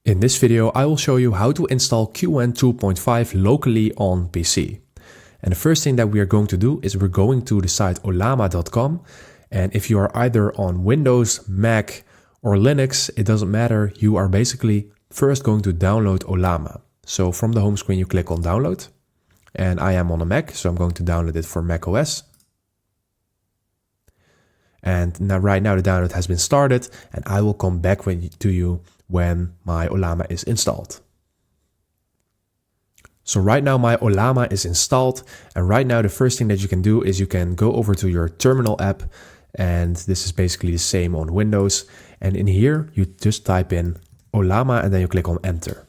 In this video, I will show you how to install Qwen 2.5 locally on PC. And the first thing that we are going to do is we're going to the site olama.com. And if you are either on Windows, Mac, or Linux, it doesn't matter. You are basically first going to download Olama. So from the home screen, you click on download. And I am on a Mac, so I'm going to download it for Mac OS. And now, right now the download has been started, and I will come back to you when my Olama is installed. So right now my Olama is installed, and right now the first thing that you can do is you can go over to your terminal app, and this is basically the same on Windows. And in here you just type in Olama and then you click on enter.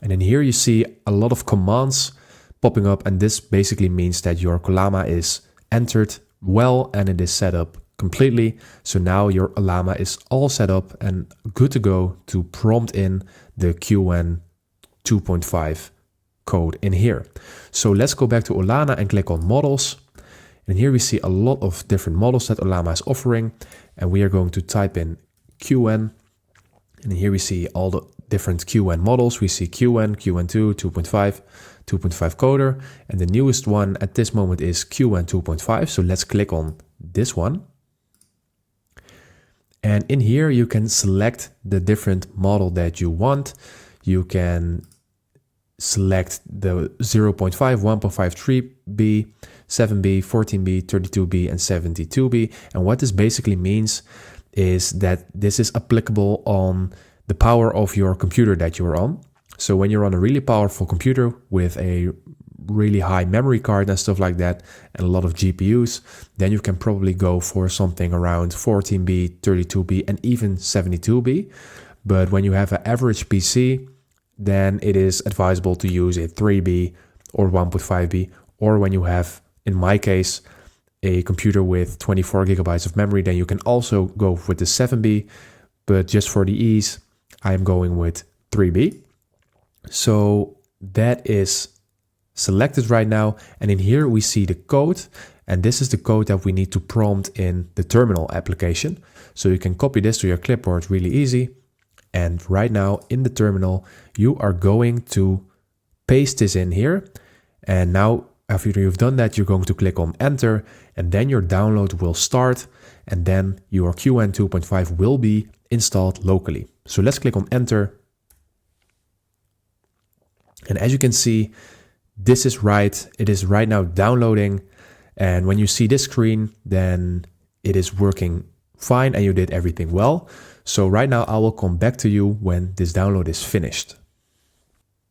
And in here you see a lot of commands popping up, and this basically means that your Olama is entered well and it is set up completely. So now your Olama is all set up and good to go to prompt in the Qwen 2.5 code in here. So let's go back to Olama and click on models. And here we see a lot of different models that Olama is offering. And we are going to type in Qwen. And here we see all the different Qwen models. We see Qwen, Qwen 2, 2.5, 2.5 coder. And the newest one at this moment is Qwen 2.5. So let's click on this one. And in here, you can select the different model that you want. You can select the 0.5, 1.5, 3B, 7B, 14B, 32B, and 72B. And what this basically means is that this is applicable on the power of your computer that you're on. So when you're on a really powerful computer with a really high memory card and stuff like that, and a lot of GPUs, then you can probably go for something around 14B, 32B, and even 72B. But when you have an average PC, then it is advisable to use a 3B or 1.5B, or when you have, in my case, a computer with 24 gigabytes of memory, then you can also go with the 7B, but just for the ease, I'm going with 3B. So that is selected right now, and in here we see the code, and this is the code that we need to prompt in the terminal application. So you can copy this to your clipboard really easy, and right now in the terminal you are going to paste this in here. And now after you've done that, you're going to click on enter, and then your download will start, and then your Qwen 2.5 will be installed locally. So let's click on enter, and as you can see, this is right. It is right now downloading. And when you see this screen, then it is working fine and you did everything well. So right now I will come back to you when this download is finished.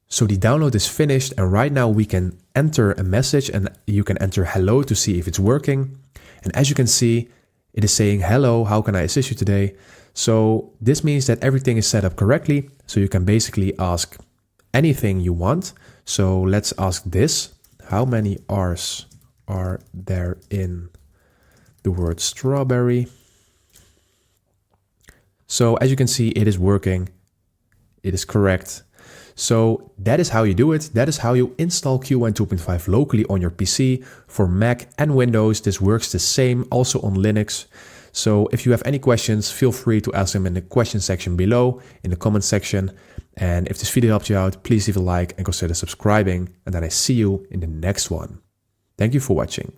So the download is finished, and right now we can enter a message, and you can enter hello to see if it's working. And as you can see, it is saying, hello, how can I assist you today? So this means that everything is set up correctly. So you can basically ask anything you want. So let's ask this: how many R's are there in the word strawberry? So as you can see, it is working. It is correct. So that is how you do it. That is how you install Qwen 2.5 locally on your PC. For Mac and Windows, this works the same, also on Linux. So if you have any questions, feel free to ask them in the question section below, in the comment section. And if this video helped you out, please leave a like and consider subscribing. And then I see you in the next one. Thank you for watching.